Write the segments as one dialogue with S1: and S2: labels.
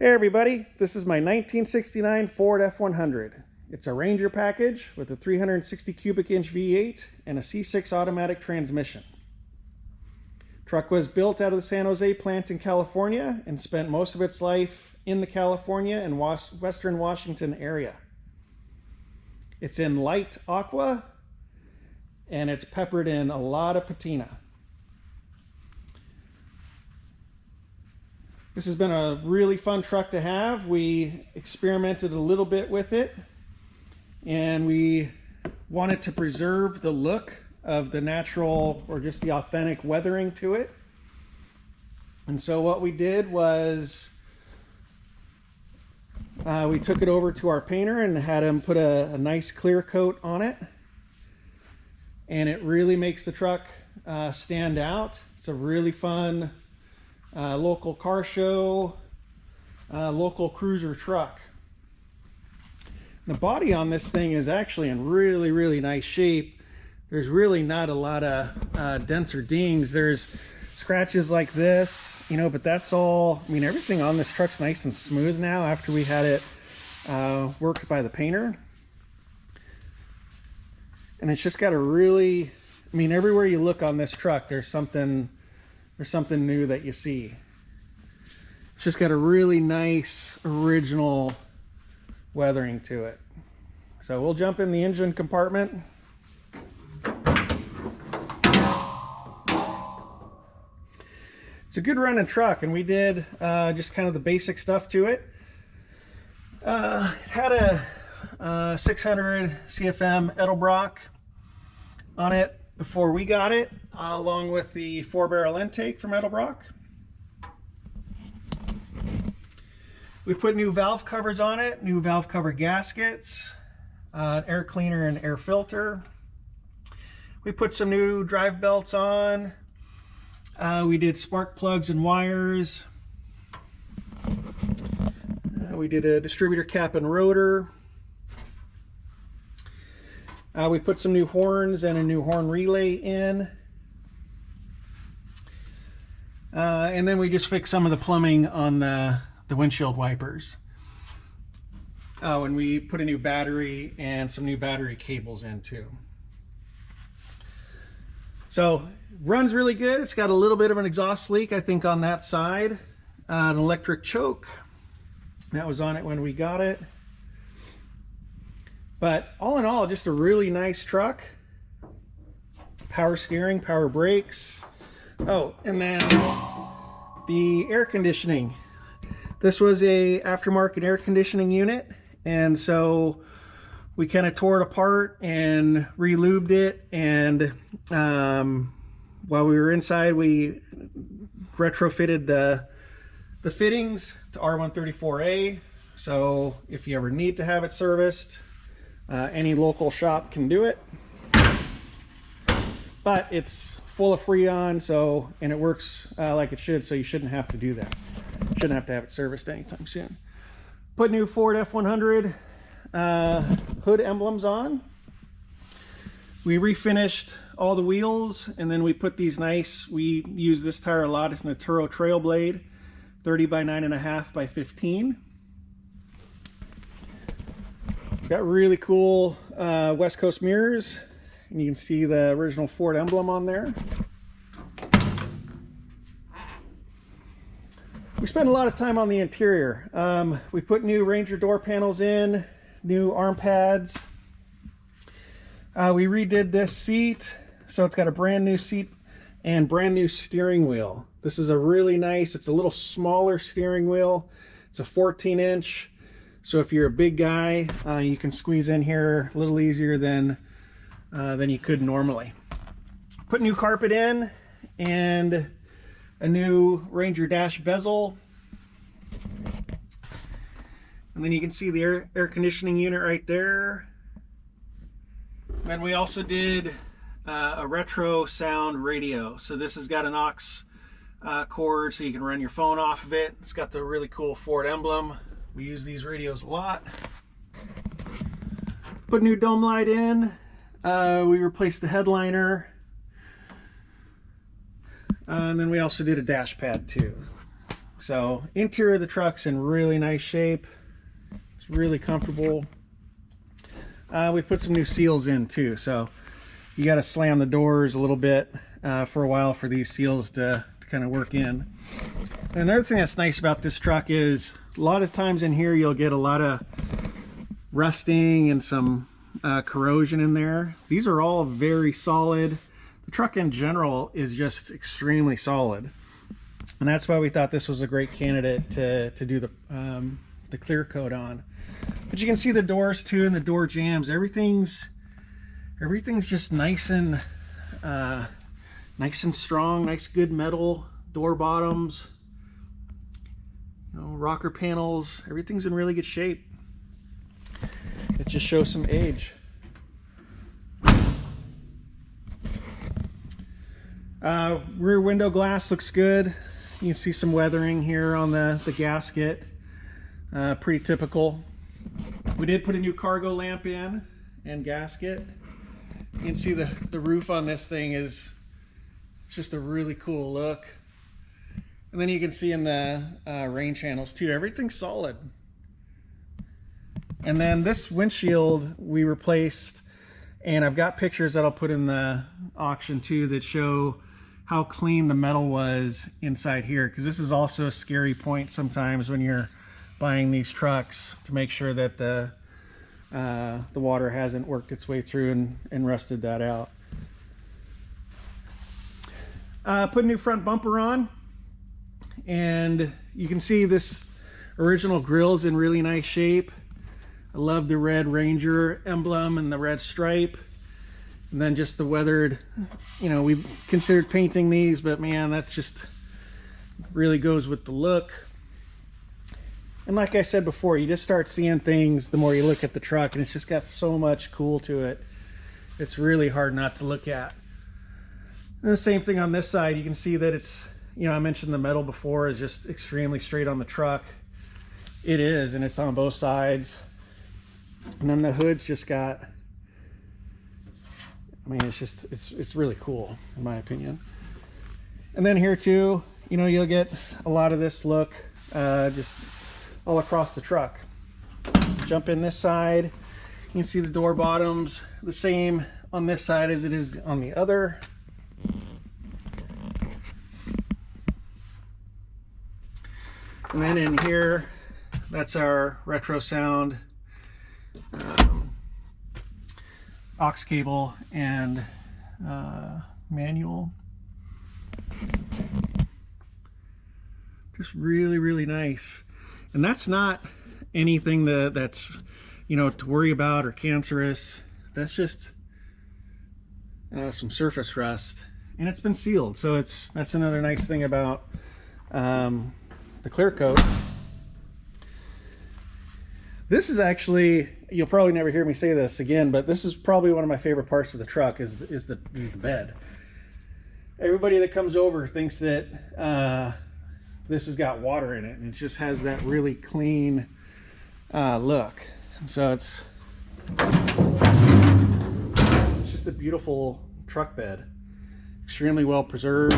S1: Hey everybody, this is my 1969 Ford F100. It's a Ranger package with a 360 cubic inch V8 and a C6 automatic transmission. Truck was built out of the San Jose plant in California and spent most of its life in the California and Western Washington area. It's in light Aqua and it's peppered in a lot of Patina. This has been a really fun truck to have. We experimented a little bit with it and we wanted to preserve the look of the natural or just the authentic weathering to it. And so what we did was we took it over to our painter and had him put a nice clear coat on it. And it really makes the truck stand out. It's a really fun local car show, local cruiser truck. The body on this thing is actually in really nice shape. There's really not a lot of dents or dings. There's scratches like this, you know, but that's all. I mean, everything on this truck's nice and smooth now after we had it worked by the painter. And it's just got a really, I mean, everywhere you look on this truck, there's something new that you see. It's just got a really nice original weathering to it. So we'll jump in the engine compartment. It's a good running truck, and we did just kind of the basic stuff to it. It had a 600 CFM Edelbrock on it before we got it, along with the 4-barrel intake from Edelbrock. We put new valve covers on it, new valve cover gaskets, air cleaner and air filter. We put some new drive belts on. We did spark plugs and wires. We did a distributor cap and rotor. We put some new horns and a new horn relay in. And then we just fixed some of the plumbing on the windshield wipers. Oh, and we put a new battery and some new battery cables in too. So, runs really good. It's got a little bit of an exhaust leak, I think, on that side. An electric choke. That was on it when we got it. But all in all, just a really nice truck. Power steering, power brakes. Oh, and then the air conditioning. This was a aftermarket air conditioning unit, and so we kind of tore it apart and re-lubed it, and while we were inside we retrofitted the fittings to R134A, so if you ever need to have it serviced, any local shop can do it. But it's full of Freon, so, and it works like it should, so you shouldn't have to do that. Shouldn't have to have it serviced anytime soon. Put new Ford F100 hood emblems on. We refinished all the wheels, and then we put these nice, we use this tire a lot, it's an Naturo Trail Blade, 30 by 9.5 by 15. It's got really cool West Coast mirrors, and you can see the original Ford emblem on there. We spent a lot of time on the interior. We put new Ranger door panels in, new arm pads. We redid this seat, so it's got a brand new seat and brand new steering wheel. This is a really nice, it's a little smaller steering wheel. It's a 14-inch, so if you're a big guy, you can squeeze in here a little easier than you could normally. Put new carpet in and a new Ranger dash bezel. And then you can see the air conditioning unit right there. And we also did a retro sound radio. So this has got an aux cord so you can run your phone off of it. It's got the really cool Ford emblem. We use these radios a lot. Put new dome light in. We replaced the headliner. And then we also did a dash pad too. So interior of the truck's in really nice shape. It's really comfortable. We put some new seals in too, so you got to slam the doors a little bit for a while for these seals to kind of work in. And another thing that's nice about this truck is a lot of times in here you'll get a lot of rusting and some corrosion in there. These are all very solid. The truck in general is just extremely solid, and that's why we thought this was a great candidate to do the clear coat on. But you can see the doors too, and the door jambs. Everything's just nice and strong. Nice, good metal door bottoms. You know, rocker panels. Everything's in really good shape. It just shows some age. Rear window glass looks good. You can see some weathering here on the gasket. Pretty typical. We did put a new cargo lamp in and gasket. You can see the roof on this thing is just a really cool look. And then you can see in the rain channels too, everything's solid. And then this windshield we replaced, and I've got pictures that I'll put in the auction too that show how clean the metal was inside here, because this is also a scary point sometimes when you're buying these trucks, to make sure that the water hasn't worked its way through and rusted that out. Put a new front bumper on, and you can see this original grill's in really nice shape. I love the red Ranger emblem and the red stripe. And then just the weathered, you know, we considered painting these, but man, that's just really goes with the look. And like I said before, you just start seeing things the more you look at the truck, and it's just got so much cool to it. It's really hard not to look at. And the same thing on this side, you can see that it's, you know, I mentioned the metal before is just extremely straight on the truck. It is, and it's on both sides. And then the hood's just got, I mean, it's really cool in my opinion. And then here too, you know, you'll get a lot of this look just all across the truck. Jump in this side, you can see the door bottoms the same on this side as it is on the other. And then in here, that's our retro sound aux cable and manual. Just really nice. And that's not anything that's, you know, to worry about or cancerous. That's just some surface rust, and it's been sealed. So that's another nice thing about the clear coat. This is actually, you'll probably never hear me say this again, but this is probably one of my favorite parts of the truck is the bed. Everybody that comes over thinks that this has got water in it, and it just has that really clean look. And so it's just a beautiful truck bed, extremely well preserved.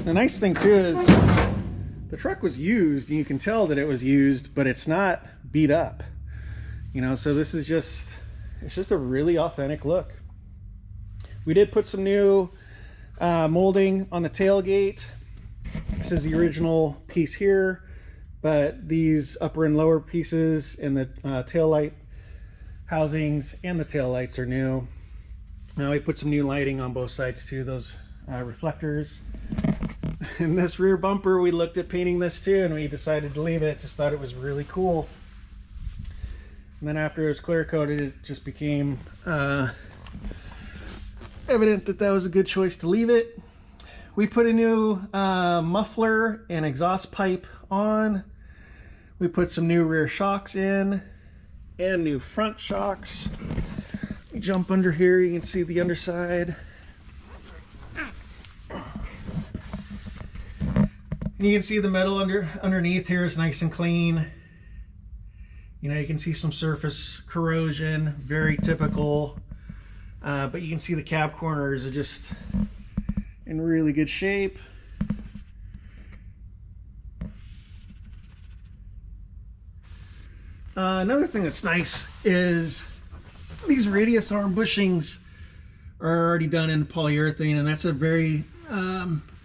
S1: The nice thing too is the truck was used, and you can tell that it was used, but it's not beat up, you know. So this is just, it's just a really authentic look. We did put some new molding on the tailgate. This is the original piece here, but these upper and lower pieces and the tail light housings and the tail lights are new. Now we put some new lighting on both sides too, those reflectors. And this rear bumper, we looked at painting this too, and we decided to leave it. Just thought it was really cool. And then after it was clear coated, it just became evident that that was a good choice to leave it. We put a new muffler and exhaust pipe on. We put some new rear shocks in and new front shocks. We jump under here, you can see the underside. And you can see the metal underneath here is nice and clean. You know, you can see some surface corrosion, very typical. But you can see the cab corners are just in really good shape. Another thing that's nice is these radius arm bushings are already done in polyurethane, and that's a very,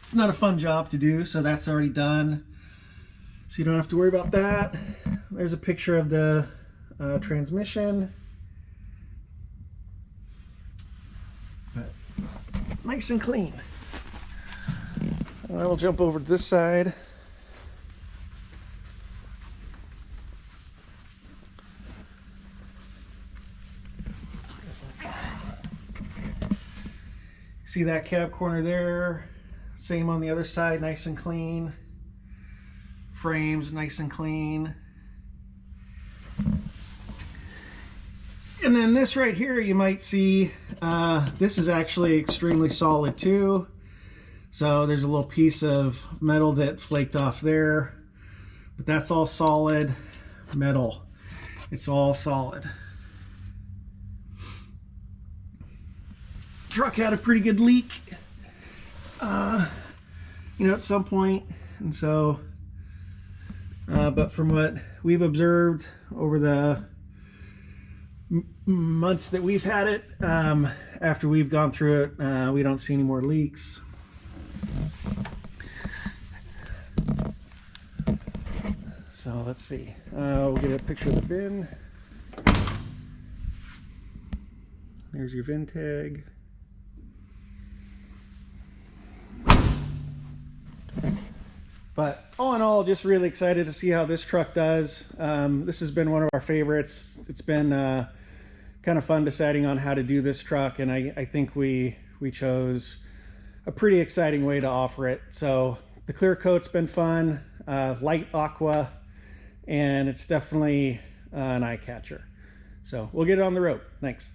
S1: it's not a fun job to do, so that's already done. So you don't have to worry about that. There's a picture of the transmission. But nice and clean. I will jump over to this side. See that cab corner there? Same on the other side, nice and clean. Frames nice and clean. And then this right here, you might see, this is actually extremely solid too. So there's a little piece of metal that flaked off there, but that's all solid metal. It's all solid. Truck had a pretty good leak, you know, at some point, and so, but from what we've observed over the months that we've had it, after we've gone through it, we don't see any more leaks. So let's see, we'll get a picture of the VIN. There's your VIN tag. But all in all, just really excited to see how this truck does. This has been one of our favorites. It's been kind of fun deciding on how to do this truck, and I think we chose a pretty exciting way to offer it. So the clear coat's been fun, light aqua, and it's definitely an eye catcher. So we'll get it on the road. Thanks.